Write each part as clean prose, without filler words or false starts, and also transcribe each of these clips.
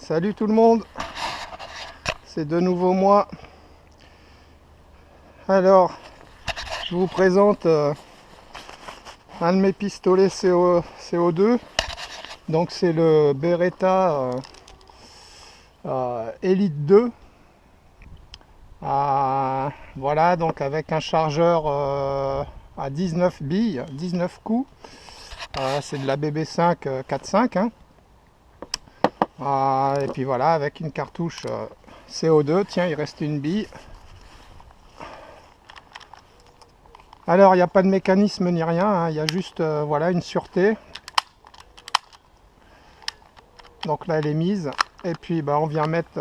Salut tout le monde, c'est de nouveau moi. Alors, je vous présente un de mes pistolets CO2. Donc c'est le Beretta Elite 2. Voilà, donc avec un chargeur à 19 billes, 19 coups. C'est de la BB5 4.5. Hein. Et puis voilà, avec une cartouche CO2. Tiens, il reste une bille. Alors il n'y a pas de mécanisme ni rien, hein. Il y a juste voilà, une sûreté. Donc là elle est mise. Et puis on vient mettre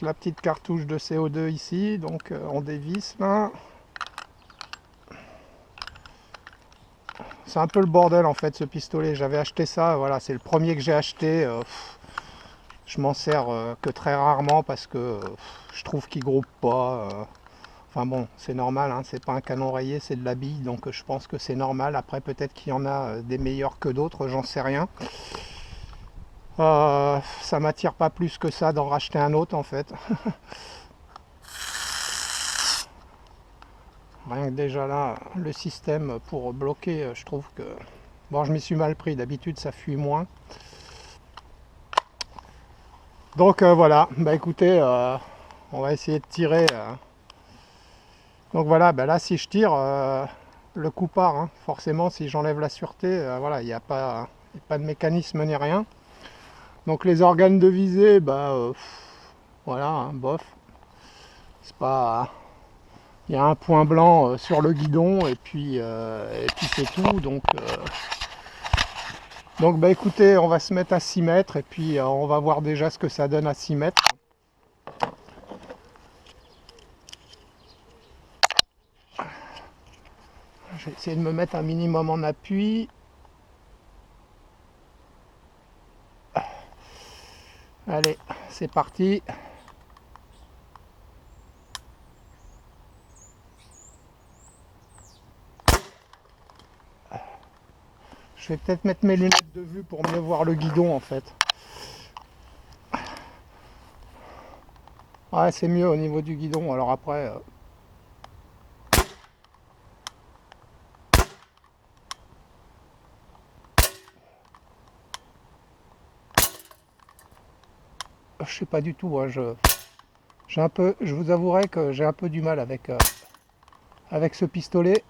la petite cartouche de CO2 ici. Donc on dévisse là. C'est un peu le bordel en fait ce pistolet. J'avais acheté ça, voilà, c'est le premier que j'ai acheté. Je m'en sers que très rarement parce que je trouve qu'il groupe pas. Enfin bon, c'est normal, hein, c'est pas un canon rayé, c'est de la bille, donc je pense que c'est normal. Après, peut-être qu'il y en a des meilleurs que d'autres, j'en sais rien. Ça m'attire pas plus que ça d'en racheter un autre en fait. Rien que déjà là, le système pour bloquer, je trouve que... Bon, je m'y suis mal pris, d'habitude ça fuit moins. Donc voilà, écoutez, on va essayer de tirer... Donc voilà, là si je tire, le coup part. Hein. Forcément, si j'enlève la sûreté, voilà, il n'y a pas de mécanisme ni rien. Donc les organes de visée, voilà, hein, bof. C'est pas... Il y a un point blanc sur le guidon et puis c'est tout. Donc écoutez, on va se mettre à 6 mètres et puis on va voir déjà ce que ça donne à 6 mètres. Je vais essayer de me mettre un minimum en appui. Allez, c'est parti. Je vais peut-être mettre mes lunettes de vue pour mieux voir le guidon en fait. Ouais, c'est mieux au niveau du guidon. Alors après... je sais pas du tout. Hein, je vous avouerai que j'ai un peu du mal avec ce pistolet.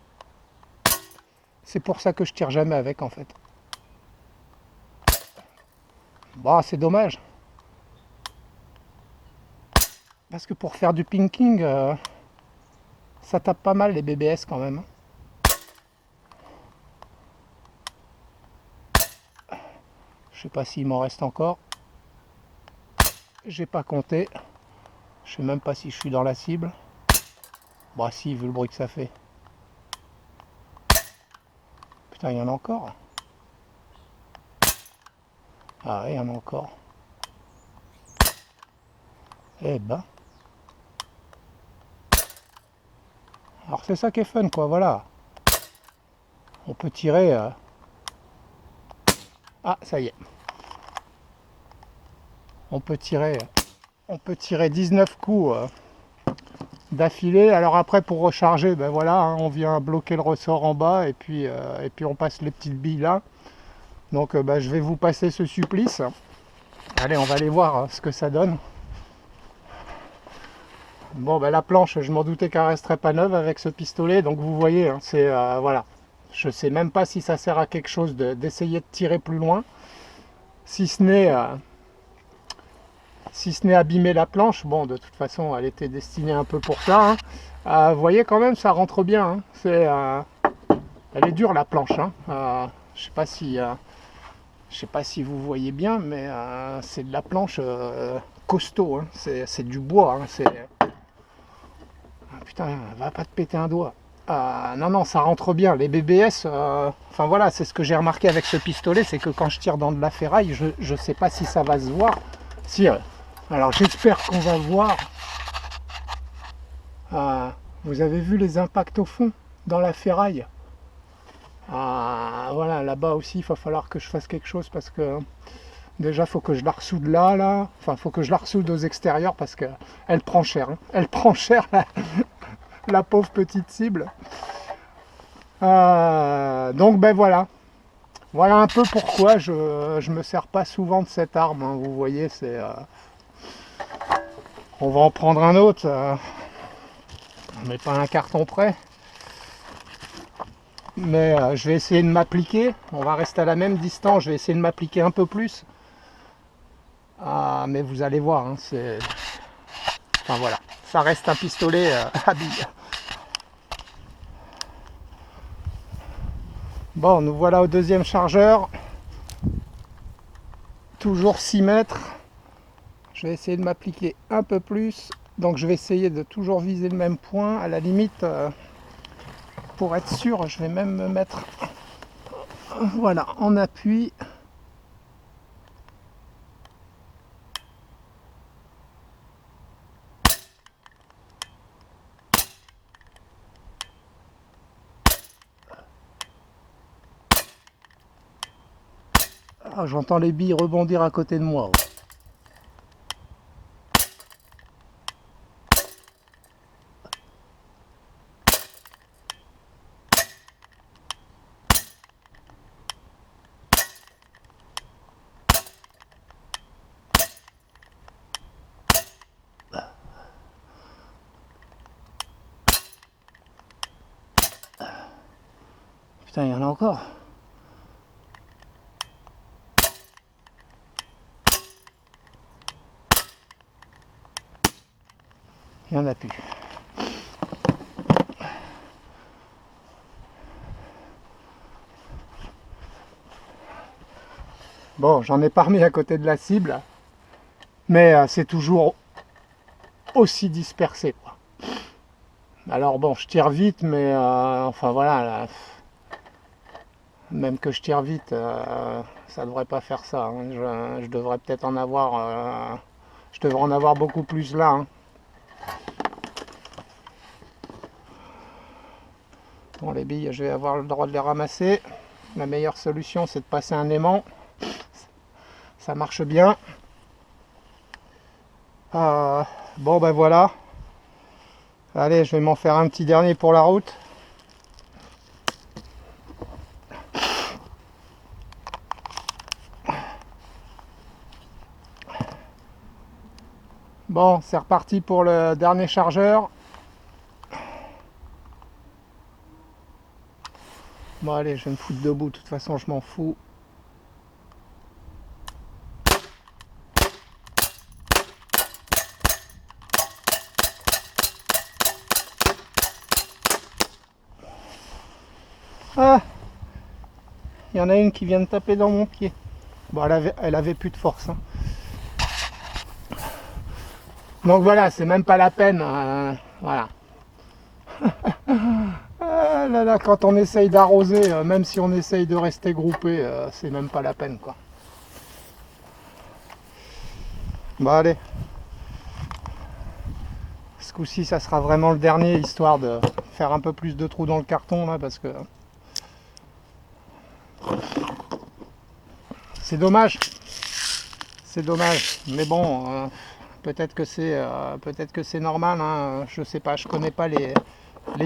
C'est pour ça que je tire jamais avec en fait. Bon, c'est dommage. Parce que pour faire du pinking, ça tape pas mal les BBS quand même. Je sais pas s'il m'en reste encore. J'ai pas compté. Je sais même pas si je suis dans la cible. Bah si, vu le bruit que ça fait. Putain, il y en a encore. Ah ouais, il y en a encore. Eh ben. Alors c'est ça qui est fun quoi, voilà. On peut tirer... Ah, ça y est. On peut tirer 19 coups d'affilée. Alors après pour recharger, voilà, hein, on vient bloquer le ressort en bas et puis on passe les petites billes là. Donc je vais vous passer ce supplice. Allez, on va aller voir ce que ça donne. Bon, la planche, je m'en doutais qu'elle resterait pas neuve avec ce pistolet. Donc vous voyez, hein, c'est voilà. Je sais même pas si ça sert à quelque chose d'essayer de tirer plus loin, si ce n'est abîmer la planche. Bon, de toute façon, elle était destinée un peu pour ça. Hein. Vous voyez quand même, ça rentre bien. Hein. Elle est dure la planche. Hein. Je sais pas si vous voyez bien, mais c'est de la planche costaud. Hein. C'est du bois. Hein. Putain, va pas te péter un doigt. Non, ça rentre bien. Les BBS, enfin voilà, c'est ce que j'ai remarqué avec ce pistolet, c'est que quand je tire dans de la ferraille, je sais pas si ça va se voir. Si, alors j'espère qu'on va voir. Vous avez vu les impacts au fond dans la ferraille. Voilà, là-bas aussi, il va falloir que je fasse quelque chose parce que Déjà, faut que je la ressoude là. Enfin, faut que je la ressoude aux extérieurs parce que elle prend cher, hein. Elle prend cher, la pauvre petite cible. Donc, ben voilà. Voilà un peu pourquoi je me sers pas souvent de cette arme, hein. Vous voyez, c'est... on va en prendre un autre. Mais pas un carton près. Mais je vais essayer de m'appliquer. On va rester à la même distance. Je vais essayer de m'appliquer un peu plus. Mais vous allez voir, hein, c'est... Enfin voilà, ça reste un pistolet à billes. Bon, nous voilà au deuxième chargeur. Toujours 6 mètres. Je vais essayer de m'appliquer un peu plus. Donc je vais essayer de toujours viser le même point. À la limite, pour être sûr, je vais même me mettre voilà, en appui. Ah, j'entends les billes rebondir à côté de moi. Putain, il y en a encore. Il n'y en a plus. Bon, j'en ai pas remis à côté de la cible, mais c'est toujours aussi dispersé, quoi. Alors bon, je tire vite, mais enfin voilà, là, même que je tire vite, ça devrait pas faire ça, hein. Je devrais peut-être en avoir, je devrais en avoir beaucoup plus là, hein. Bon, les billes, je vais avoir le droit de les ramasser. La meilleure solution, c'est de passer un aimant. Ça marche bien. Bon, ben voilà. Allez, je vais m'en faire un petit dernier pour la route. Bon, c'est reparti pour le dernier chargeur. Bon, allez, je vais me foutre debout. De toute façon, je m'en fous. Ah, il y en a une qui vient de taper dans mon pied. Bon, elle avait plus de force, hein. Donc voilà, c'est même pas la peine. Voilà. Là, là, quand on essaye d'arroser, même si on essaye de rester groupé, c'est même pas la peine, quoi. Bon, allez. Ce coup-ci, ça sera vraiment le dernier, histoire de faire un peu plus de trous dans le carton, là, parce que c'est dommage. C'est dommage. Mais bon, peut-être que c'est normal, hein. Je sais pas, je connais pas les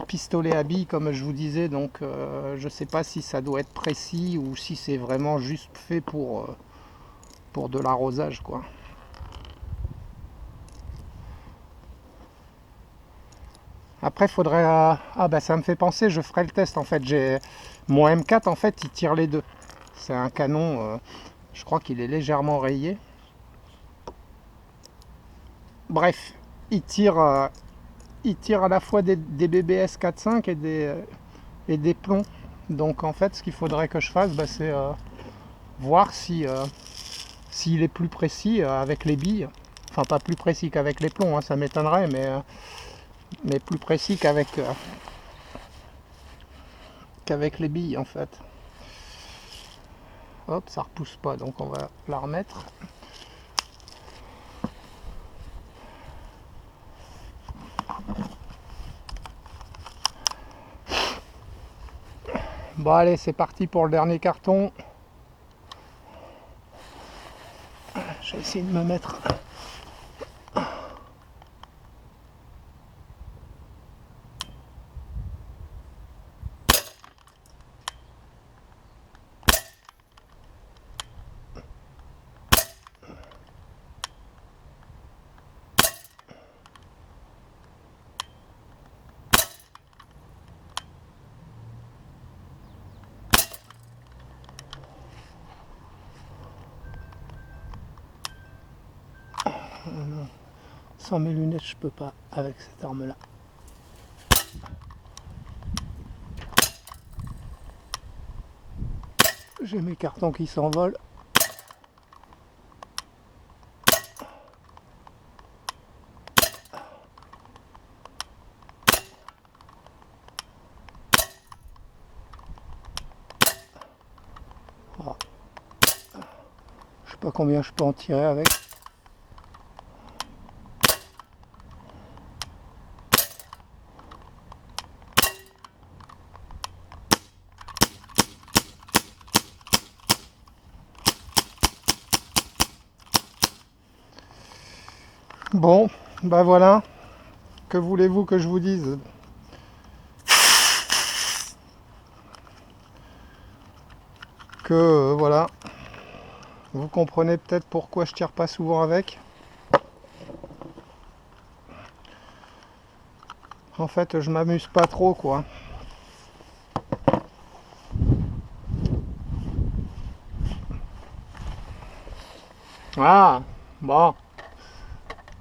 pistolets à billes, comme je vous disais, donc je sais pas si ça doit être précis ou si c'est vraiment juste fait pour de l'arrosage, quoi. Après, faudrait... ah bah ça me fait penser, je ferai le test, en fait. Mon M4, en fait, il tire les deux. C'est un canon, je crois qu'il est légèrement rayé. Bref, il tire à la fois des BBS 4.5 et des plombs. Donc en fait, ce qu'il faudrait que je fasse, bah, c'est voir si s'il est plus précis avec les billes. Enfin, pas plus précis qu'avec les plombs, hein, ça m'étonnerait, mais plus précis qu'avec les billes, en fait. Hop, ça repousse pas, donc on va la remettre. Bon allez, c'est parti pour le dernier carton. Je vais essayer de me mettre. Sans mes lunettes, je peux pas avec cette arme-là. J'ai mes cartons qui s'envolent. Oh. Je sais pas combien je peux en tirer avec. Bon, ben voilà, que voulez-vous que je vous dise? Que voilà, vous comprenez peut-être pourquoi je tire pas souvent avec. En fait, je m'amuse pas trop, quoi. Ah, bon.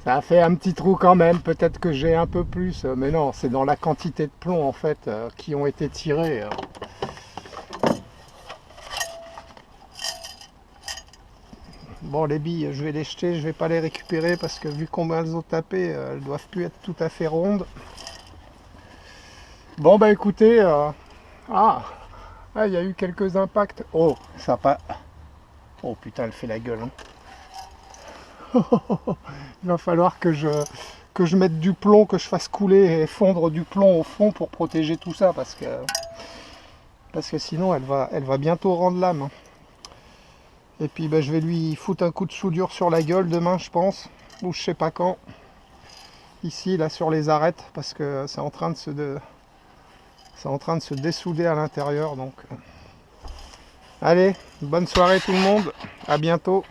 Ça a fait un petit trou quand même, peut-être que j'ai un peu plus, mais non, c'est dans la quantité de plomb en fait qui ont été tirés. Bon, les billes, je vais les jeter, je vais pas les récupérer parce que vu combien elles ont tapé, elles doivent plus être tout à fait rondes. Bon bah écoutez, il y a eu quelques impacts. Oh, ça a pas... Oh putain, elle fait la gueule. Hein. Il va falloir que je mette du plomb, que je fasse couler et fondre du plomb au fond pour protéger tout ça parce que sinon elle va bientôt rendre l'âme. Et puis ben, je vais lui foutre un coup de soudure sur la gueule demain je pense, ou je sais pas quand. Ici là sur les arêtes parce que c'est en train de se dessouder à l'intérieur donc. Allez, bonne soirée tout le monde, à bientôt.